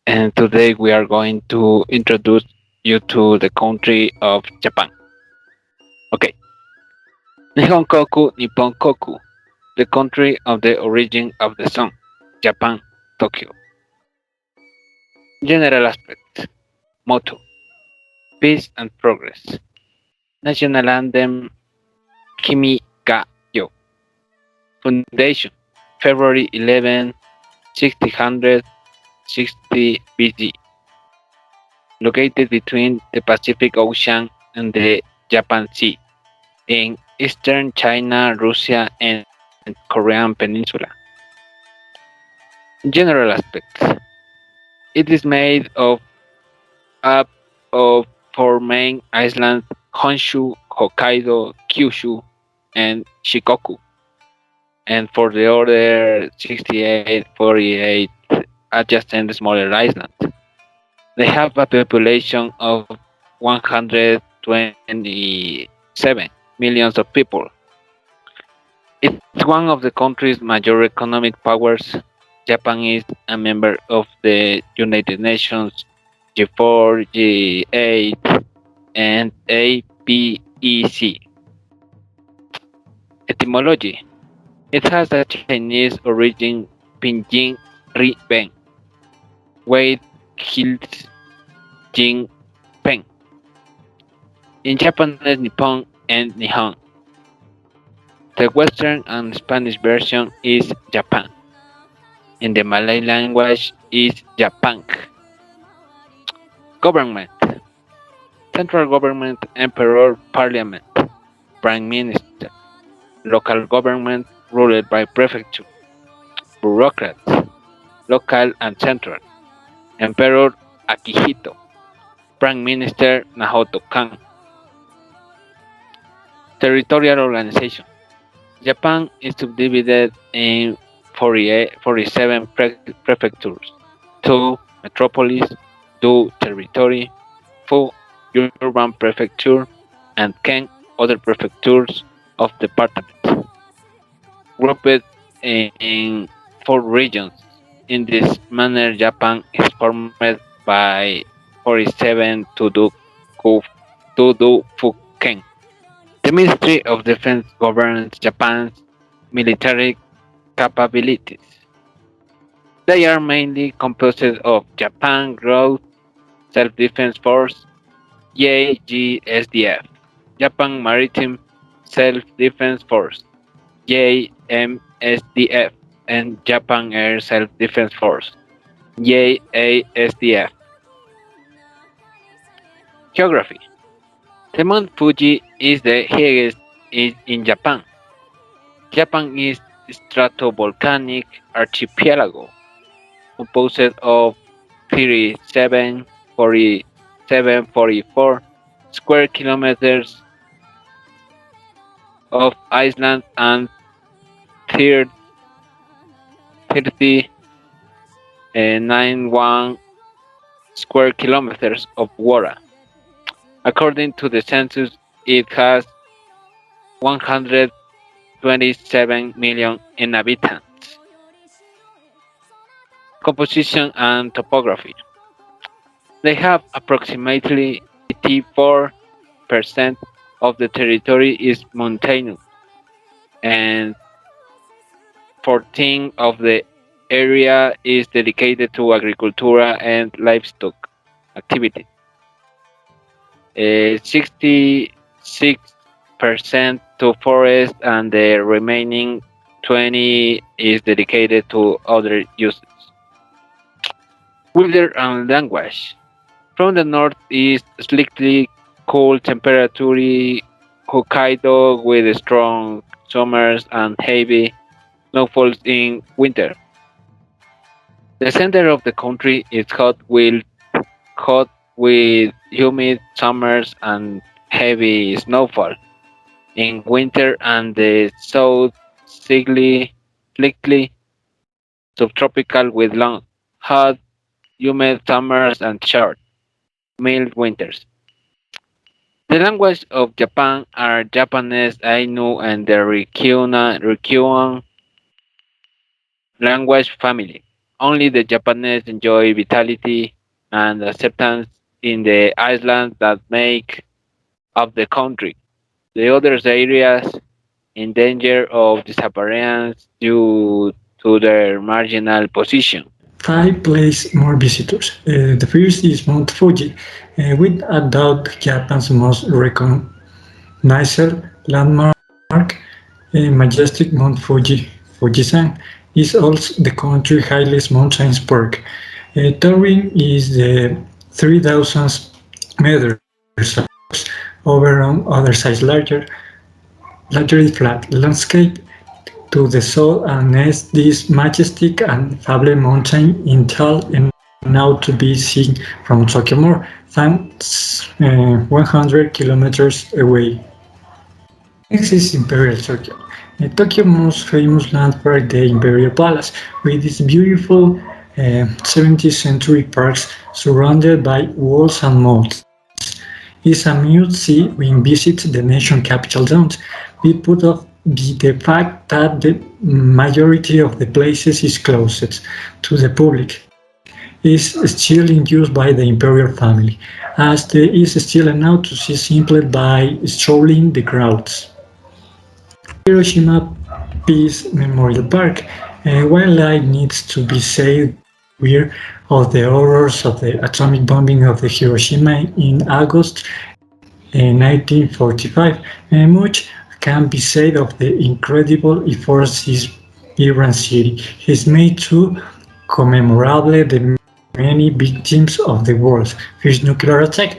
and today we are going to introduce you to the country of Japan. Okay, Nihon Koku Nippon Koku, the country of the origin of the sun, Japan, Tokyo. General aspects: motto: peace and progress. National anthem: Kimi ga Yo. Foundation: February 11, 1660 BC. Located between the Pacific Ocean and the Japan Sea, in eastern China, Russia, and Korean Peninsula. General aspects: it is made up of four main islands: Honshu, Hokkaido, Kyushu, and Shikoku, and for the other 68, 48 adjacent smaller islands. They have a population of 127 millions of people. It's one of the country's major economic powers. Japan is a member of the United Nations, G4, G8, and APEC. Etymology: it has a Chinese origin: Pinyin Ri Ben, Wade Hills Jin Pen. In Japanese, Nippon and Nihon. The Western and Spanish version is Japan. In the Malay language is Japang. Government: central government, emperor, parliament, prime minister. Local government ruled by prefecture. Bureaucrats: local and central. Emperor Akihito. Prime Minister Naoto Kan. Territorial organization: Japan is subdivided in 47 prefectures, 2 metropolis, 2 territory, 4 urban prefecture, and 10 other prefectures of departments, grouped in 4 regions. In this manner, Japan is formed by 47 to do Fuken. The Ministry of Defense governs Japan's military capabilities. They are mainly composed of Japan Ground Self-Defense Force (JGSDF), Japan Maritime Self-Defense Force (JMSDF), and Japan Air Self-Defense Force (JASDF). Geography: the Mount Fuji is the highest in Japan. Japan is a stratovolcanic archipelago composed of 37, 47, 44 square kilometers of island and 30 91 square kilometers of water. According to the census, it has 127 million inhabitants. Composition and topography: they have approximately 84% of the territory is mountainous, and 14 of the area is dedicated to agriculture and livestock activity. 66% to forest, and the remaining 20 is dedicated to other uses. Weather and language: from the north is slightly cool temperature Hokkaido with strong summers and heavy snowfalls in winter. The center of the country is hot with humid summers and heavy snowfall in winter, and the south slightly subtropical with long, hot, humid summers and short, mild winters. The languages of Japan are Japanese, Ainu, and the Ryukyuan language family. Only the Japanese enjoy vitality and acceptance in the islands that make up the country. The other areas in danger of disappearance due to their marginal position. Five place more visitors. The first is Mount Fuji, without doubt Japan's most recognizable landmark. Majestic Mount Fujisan, is also the country's highest mountain park. Towering is the 3,000 meters over on other sides largely flat landscape to the south and east. This majestic and fable mountain is tall enough to be seen from Tokyo More than 100 kilometers away. Next is Imperial Tokyo. Tokyo's most famous landmark, the Imperial Palace, with its beautiful 17th century parks surrounded by walls and moats, is a must-see when visit the nation's capital zones. We put off the fact that the majority of the places is closed to the public, is still in use by the imperial family, as there is still enough to see simply by strolling the crowds. Hiroshima Peace Memorial Park. While it needs to be said we're of the horrors of the atomic bombing of the Hiroshima in August 1945, much can be said of the incredible efforts this Iran city has made to commemorate the many victims of the world's first nuclear attack.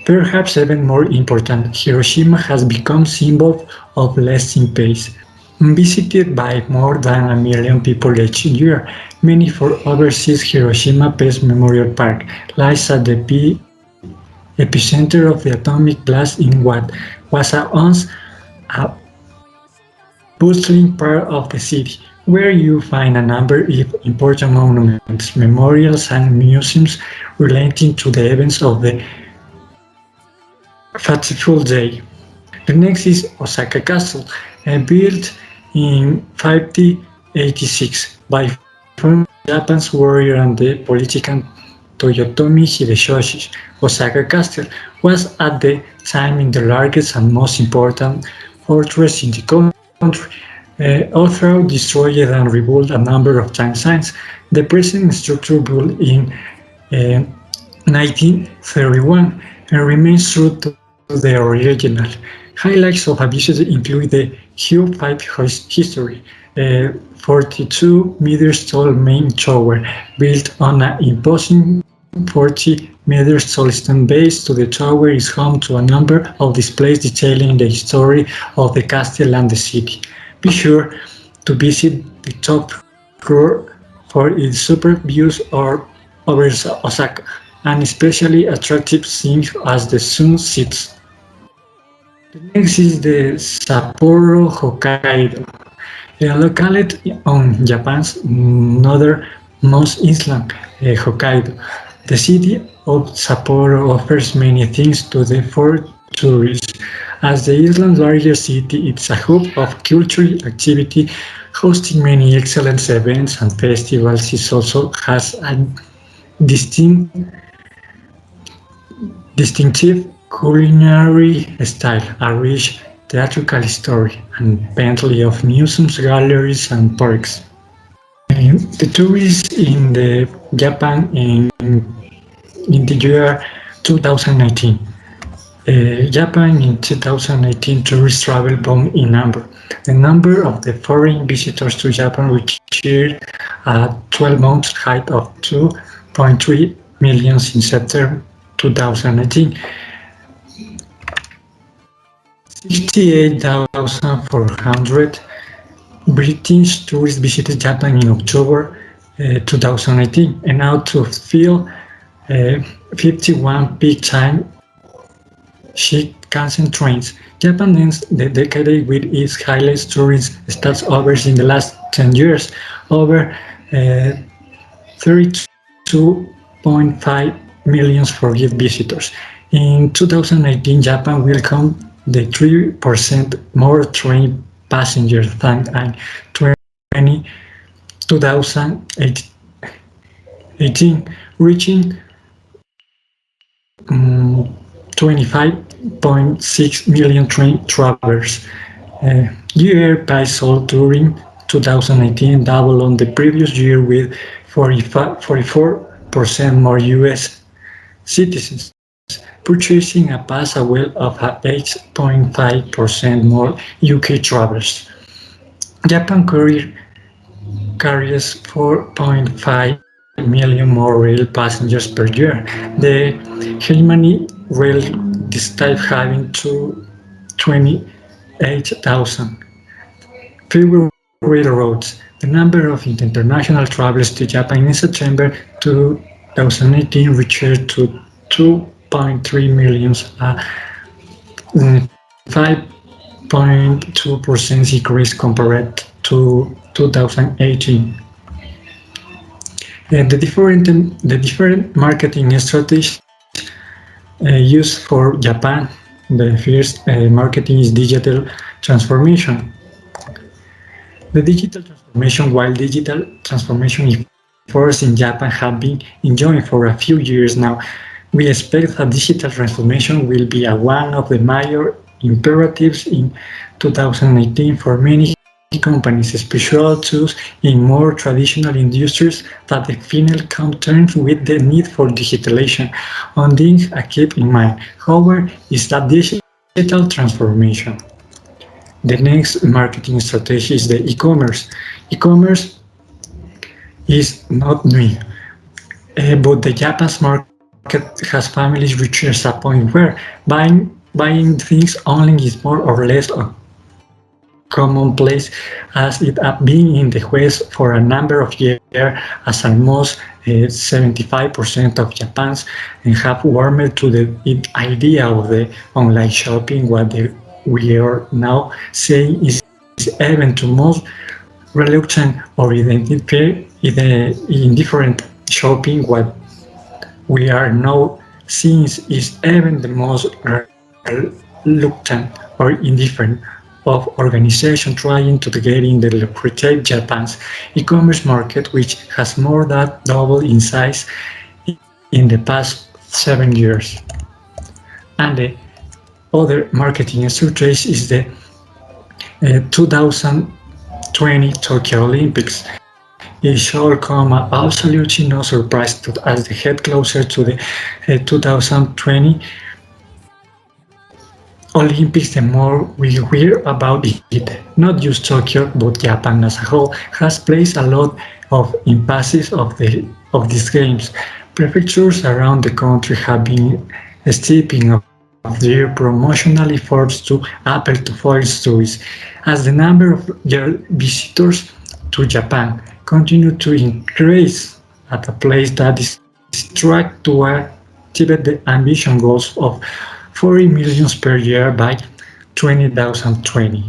Perhaps even more important, Hiroshima has become symbol of lasting peace. Visited by more than a million people each year, many for overseas Hiroshima Peace Memorial Park lies at the epicenter of the atomic blast in what was once a bustling part of the city, where you find a number of important monuments, memorials, and museums relating to the events of the fateful day. The next is Osaka Castle, built in 1586 by former Japan's warrior and the politician Toyotomi Hideyoshi. Osaka Castle was at the time the largest and most important fortress in the country. Although destroyed and rebuilt a number of times since, the present structure built in uh, 1931 and remains true to the original. Highlights of a visit include the Q5 history, a 42 meters tall main tower built on an imposing 40 meters tall stone base. To the tower is home to a number of displays detailing the history of the castle and the city. Be sure to visit the top floor for its superb views over Osaka, and especially attractive scenes as the sun sets. The next is the Sapporo Hokkaido, located on Japan's northernmost island, Hokkaido. The city of Sapporo offers many things to the for tourists. As the island's largest city, it's a hub of cultural activity, hosting many excellent events and festivals. It also has a distinct distinctive culinary style, a rich theatrical story, and plenty of museums, galleries, and parks. The tourists in the Japan in the year 2019. Japan in 2019 tourist travel boom in number. The number of the foreign visitors to Japan reached a 12-month height of 2.3 million in September 2019. 68,400 British tourists visited Japan in October 2018, and out to fill 51 peak time Shinkansen trains. Japan ends the decade with its highest tourist stats overs in the last 10 years, over 32.5 million forget visitors. In 2019, Japan welcomed the 3% more train passengers than in 2018. 18, reaching 25.6 million train travelers. Year by sold during 2019 doubled on the previous year with 44% more US citizens purchasing a pass a well of 8.5% more UK travelers. Japan carries 4.5 million more rail passengers per year. The hegemony rail despite having 28,000 fewer railroads. The number of international travelers to Japan in September 2018 reached to 2.3 million, a 5.2% increase compared to 2018. The different marketing strategies used for Japan. The first marketing is digital transformation. The digital transformation, while digital transformation efforts in Japan have been enjoying for a few years now, we expect that digital transformation will be one of the major imperatives in 2019 for many companies, especially those in more traditional industries that the final come terms with the need for digitalization. One thing I keep in mind, however, is that digital transformation. The next marketing strategy is the e-commerce. E-commerce is not new, but the Japanese market has families reached a point where buying things online is more or less a commonplace, as it has been in the West for a number of years, as almost 75% of Japan's have warmed to the idea of the online shopping. We are now saying is even to most reluctant or identify in different shopping. What we are now seeing is even the most reluctant or indifferent of organizations trying to get in the lucrative Japan's e-commerce market, which has more than doubled in size in the past 7 years. And the other marketing strategy is the 2020 Tokyo Olympics. It shall come absolutely no surprise as they head closer to the 2020 Olympics, the more we hear about it. Not just Tokyo, but Japan as a whole has placed a lot of emphasis of these games. Prefectures around the country have been stepping up their promotional efforts to appeal to foreign tourists, as the number of their visitors to Japan continue to increase at a pace that is tracked to activate the ambition goals of 40 million per year by 2020.